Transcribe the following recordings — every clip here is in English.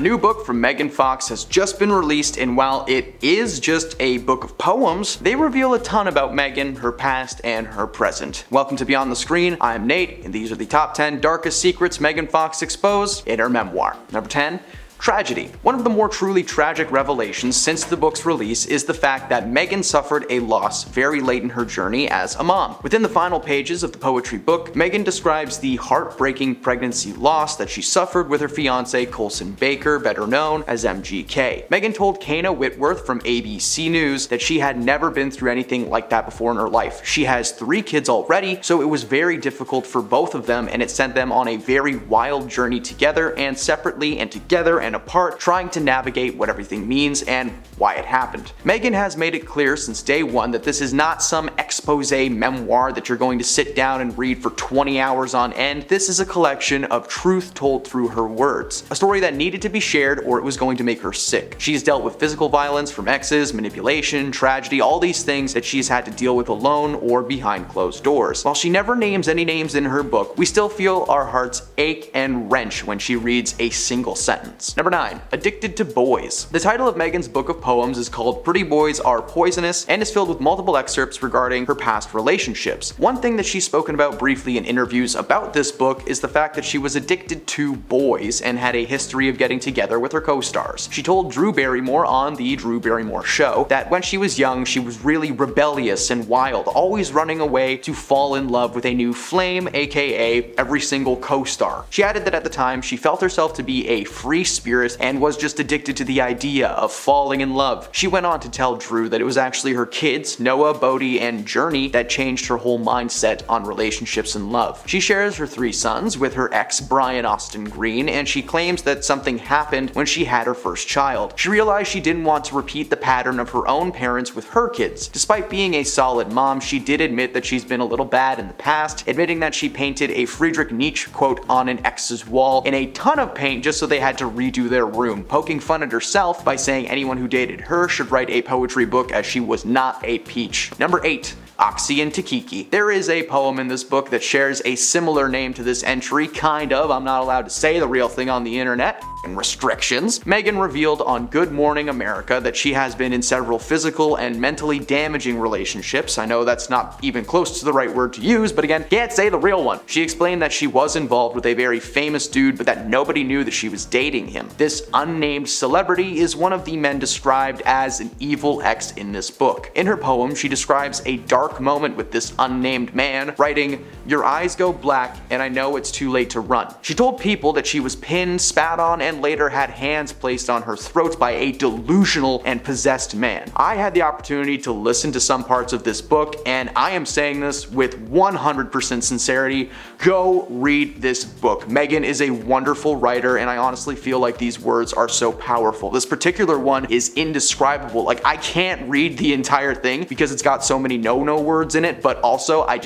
A new book from Megan Fox has just been released, and while it is just a book of poems, they reveal a ton about Megan, her past, and her present. Welcome to Beyond the Screen, I'm Nate, and these are the top 10 darkest secrets Megan Fox exposed in her memoir. Number 10. Tragedy. One of the more truly tragic revelations since the book's release is the fact that Megan suffered a loss very late in her journey as a mom. Within the final pages of the poetry book, Megan describes the heartbreaking pregnancy loss that she suffered with her fiance Colson Baker, better known as MGK. Megan told Kana Whitworth from ABC News that she had never been through anything like that before in her life. She has 3 kids already, so it was very difficult for both of them, and it sent them on a very wild journey together and separately and together and apart, trying to navigate what everything means and why it happened. Megan has made it clear since day one that this is not some expose memoir that you're going to sit down and read for 20 hours on end. This is a collection of truth told through her words. A story that needed to be shared or it was going to make her sick. She's dealt with physical violence from exes, manipulation, tragedy, all these things that she's had to deal with alone or behind closed doors. While she never names any names in her book, we still feel our hearts ache and wrench when she reads a single sentence. Number 9. Addicted to Boys. The title of Megan's book of poems is called Pretty Boys Are Poisonous and is filled with multiple excerpts regarding her past relationships. One thing that she's spoken about briefly in interviews about this book is the fact that she was addicted to boys and had a history of getting together with her co-stars. She told Drew Barrymore on the Drew Barrymore Show that when she was young, she was really rebellious and wild, always running away to fall in love with a new flame, aka every single co-star. She added that at the time, she felt herself to be a free spirit and was just addicted to the idea of falling in love. She went on to tell Drew that it was actually her kids, Noah, Bodhi, and Journey, that changed her whole mindset on relationships and love. She shares her 3 sons with her ex, Brian Austin Green, and she claims that something happened when she had her first child. She realized she didn't want to repeat the pattern of her own parents with her kids. Despite being a solid mom, she did admit that she's been a little bad in the past, admitting that she painted a Friedrich Nietzsche quote on an ex's wall in a ton of paint just so they had to redo their room, poking fun at herself by saying anyone who dated her should write a poetry book as she was not a peach. Number 8. Oxy and Teq. There is a poem in this book that shares a similar name to this entry, kind of. I'm not allowed to say the real thing on the internet. And restrictions. Megan revealed on Good Morning America that she has been in several physical and mentally damaging relationships. I know that's not even close to the right word to use, but again, can't say the real one. She explained that she was involved with a very famous dude, but that nobody knew that she was dating him. This unnamed celebrity is one of the men described as an evil ex in this book. In her poem, she describes a dark moment with this unnamed man, writing, "Your eyes go black and I know it's too late to run." She told people that she was pinned, spat on, and later had hands placed on her throat by a delusional and possessed man. I had the opportunity to listen to some parts of this book, and I am saying this with 100% sincerity. Go read this book. Megan is a wonderful writer, and I honestly feel like these words are so powerful. This particular one is indescribable. Like, I can't read the entire thing because it's got so many no words in it, but also I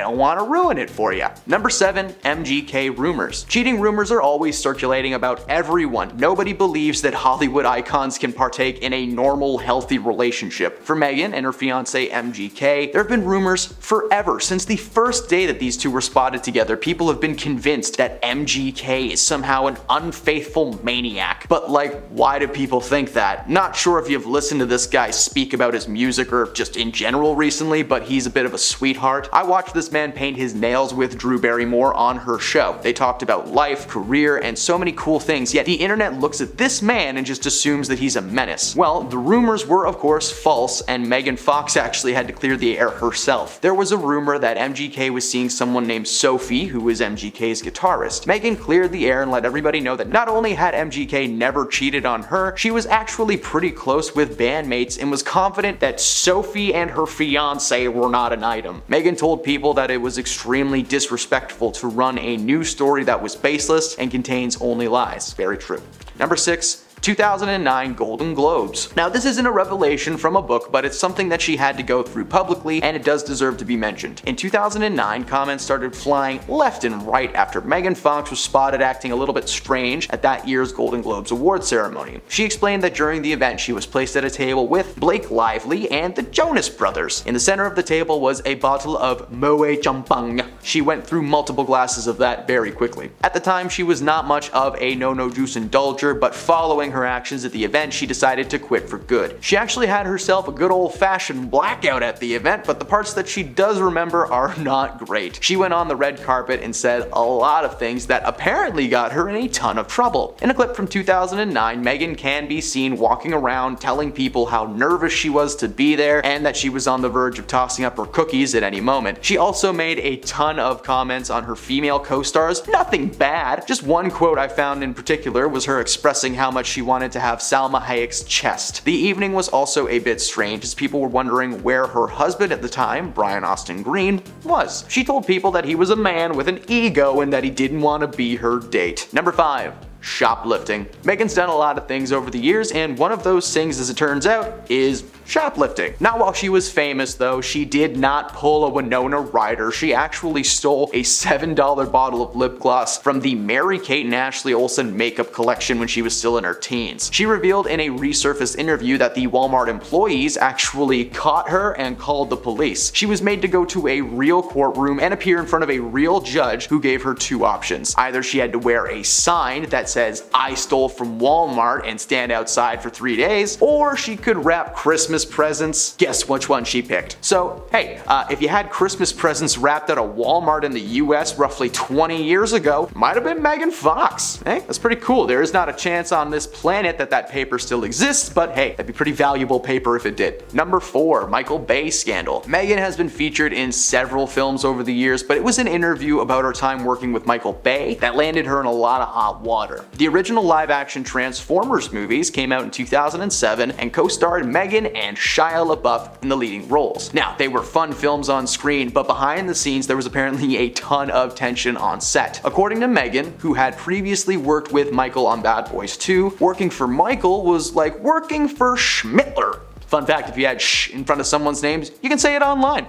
don't want to ruin it for you. Number 7. MGK Rumors. Cheating rumors are always circulating about everyone. Nobody believes that Hollywood icons can partake in a normal, healthy relationship. For Megan and her fiance MGK, there have been rumors forever. Since the first day that these two were spotted together, people have been convinced that MGK is somehow an unfaithful maniac. But like, why do people think that? Not sure if you've listened to this guy speak about his music or just in general recently, but he's a bit of a sweetheart. I watched this man paint his nails with Drew Barrymore on her show. They talked about life, career, and so many cool things, yet the internet looks at this man and just assumes that he's a menace. Well, the rumors were of course false, and Megan Fox actually had to clear the air herself. There was a rumor that MGK was seeing someone named Sophie, who is MGK's guitarist. Megan cleared the air and let everybody know that not only had MGK never cheated on her, she was actually pretty close with bandmates and was confident that Sophie and her fiance were not an item. Megan told people that it was extremely disrespectful to run a news story that was baseless and contains only lies. Very true. Number 6. 2009 Golden Globes. Now this isn't a revelation from a book, but it's something that she had to go through publicly, and it does deserve to be mentioned. In 2009, comments started flying left and right after Megan Fox was spotted acting a little bit strange at that year's Golden Globes award ceremony. She explained that during the event she was placed at a table with Blake Lively and the Jonas Brothers. In the center of the table was a bottle of Moe Champagne. She went through multiple glasses of that very quickly. At the time, she was not much of a no juice indulger, but following her actions at the event, she decided to quit for good. She actually had herself a good old-fashioned blackout at the event, but the parts that she does remember are not great. She went on the red carpet and said a lot of things that apparently got her in a ton of trouble. In a clip from 2009, Megan can be seen walking around telling people how nervous she was to be there and that she was on the verge of tossing up her cookies at any moment. She also made a ton of comments on her female co-stars, nothing bad. Just one quote I found in particular was her expressing how much she wanted to have Salma Hayek's chest. The evening was also a bit strange as people were wondering where her husband at the time, Brian Austin Green, was. She told people that he was a man with an ego and that he didn't want to be her date. Number 5. Shoplifting. Megan's done a lot of things over the years, and one of those things, as it turns out, is shoplifting. Not while she was famous though, she did not pull a Winona Ryder. She actually stole a $7 bottle of lip gloss from the Mary-Kate and Ashley Olsen makeup collection when she was still in her teens. She revealed in a resurfaced interview that the Walmart employees actually caught her and called the police. She was made to go to a real courtroom and appear in front of a real judge who gave her two options. Either she had to wear a sign that says "I stole from Walmart" and stand outside for 3 days, or she could wrap Christmas presents. Guess which one she picked. So hey, if you had Christmas presents wrapped at a Walmart in the US roughly 20 years ago, might have been Megan Fox. Hey, that's pretty cool. There is not a chance on this planet that that paper still exists, but hey, that'd be pretty valuable paper if it did. Number 4, Michael Bay scandal. Megan has been featured in several films over the years, but it was an interview about her time working with Michael Bay that landed her in a lot of hot water. The original live-action Transformers movies came out in 2007 and co-starred Megan and Shia LaBeouf in the leading roles. Now, they were fun films on screen, but behind the scenes there was apparently a ton of tension on set. According to Megan, who had previously worked with Michael on Bad Boys 2, working for Michael was like working for Schmittler. Fun fact, if you had sh in front of someone's names, you can say it online.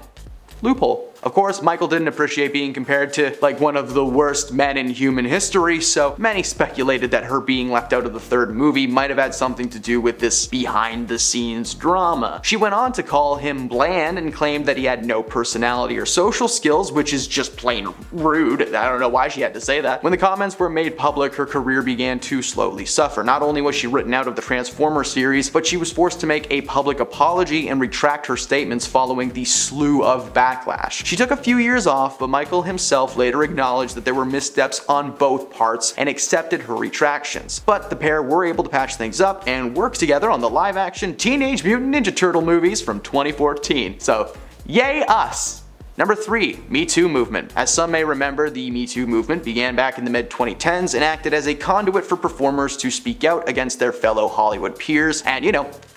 Loophole. Of course, Michael didn't appreciate being compared to like one of the worst men in human history, so many speculated that her being left out of the third movie might have had something to do with this behind-the-scenes drama. She went on to call him bland and claimed that he had no personality or social skills, which is just plain rude. I don't know why she had to say that. When the comments were made public, her career began to slowly suffer. Not only was she written out of the Transformers series, but she was forced to make a public apology and retract her statements following the slew of backlash. She took a few years off, but Michael himself later acknowledged that there were missteps on both parts and accepted her retractions. But the pair were able to patch things up and work together on the live-action Teenage Mutant Ninja Turtle movies from 2014. So, yay us! Number 3, Me Too movement. As some may remember, the Me Too movement began back in the mid-2010s and acted as a conduit for performers to speak out against their fellow Hollywood peers and,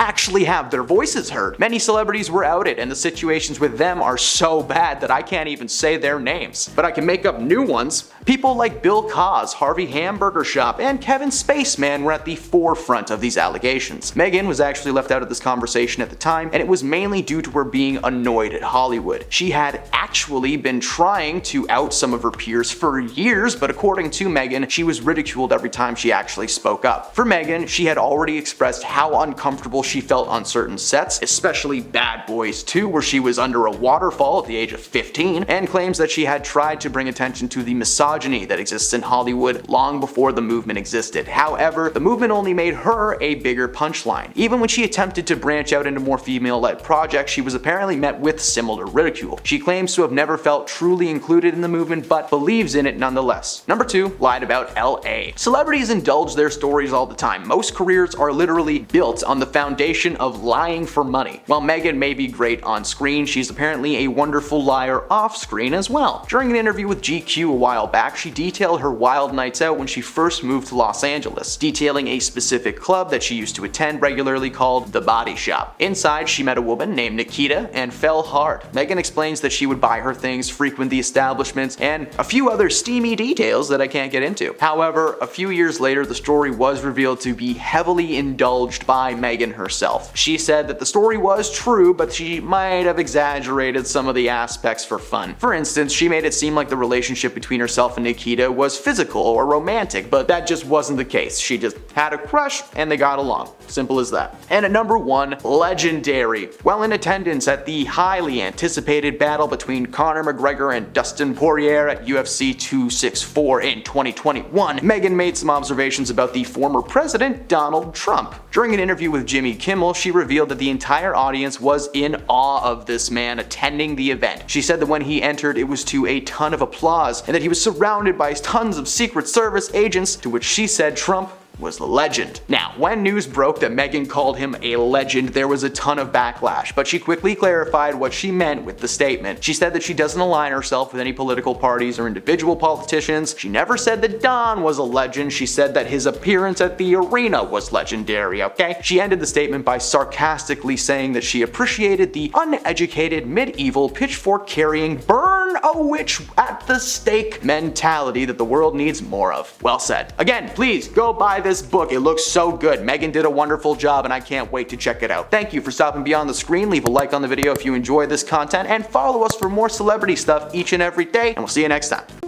actually have their voices heard. Many celebrities were outed, and the situations with them are so bad that I can't even say their names. But I can make up new ones. People like Bill Cos, Harvey Hamburger Shop, and Kevin Spaceman were at the forefront of these allegations. Megan was actually left out of this conversation at the time, and it was mainly due to her being annoyed at Hollywood. She had actually been trying to out some of her peers for years, but according to Megan, she was ridiculed every time she actually spoke up. For Megan, she had already expressed how uncomfortable she felt on certain sets, especially Bad Boys 2, where she was under a waterfall at the age of 15, and claims that she had tried to bring attention to the misogyny that exists in Hollywood long before the movement existed. However, the movement only made her a bigger punchline. Even when she attempted to branch out into more female-led projects, she was apparently met with similar ridicule. She claims to have never felt truly included in the movement, but believes in it nonetheless. Number 2, lied about LA. Celebrities indulge their stories all the time. Most careers are literally built on the foundation of lying for money. While Megan may be great on screen, she's apparently a wonderful liar off screen as well. During an interview with GQ a while back, back, she detailed her wild nights out when she first moved to Los Angeles, detailing a specific club that she used to attend regularly called The Body Shop. Inside, she met a woman named Nikita and fell hard. Megan explains that she would buy her things, frequent the establishments, and a few other steamy details that I can't get into. However, a few years later, the story was revealed to be heavily indulged by Megan herself. She said that the story was true, but she might have exaggerated some of the aspects for fun. For instance, she made it seem like the relationship between herself and Nikita was physical or romantic, but that just wasn't the case. She just had a crush and they got along. Simple as that. And at number 1, legendary. While in attendance at the highly anticipated battle between Conor McGregor and Dustin Poirier at UFC 264 in 2021, Megan made some observations about the former president, Donald Trump. During an interview with Jimmy Kimmel, she revealed that the entire audience was in awe of this man attending the event. She said that when he entered, it was to a ton of applause, and that he was surrounded by tons of Secret Service agents, to which she said Trump was the legend. Now, when news broke that Megan called him a legend, there was a ton of backlash, but she quickly clarified what she meant with the statement. She said that she doesn't align herself with any political parties or individual politicians. She never said that Don was a legend. She said that his appearance at the arena was legendary, okay? She ended the statement by sarcastically saying that she appreciated the uneducated, medieval, pitchfork-carrying, burn a witch at the stake mentality that the world needs more of. Well said. Again, please go buy this book. It looks so good. Megan did a wonderful job and I can't wait to check it out. Thank you for stopping beyond the screen. Leave a like on the video if you enjoy this content and follow us for more celebrity stuff each and every day, and we'll see you next time.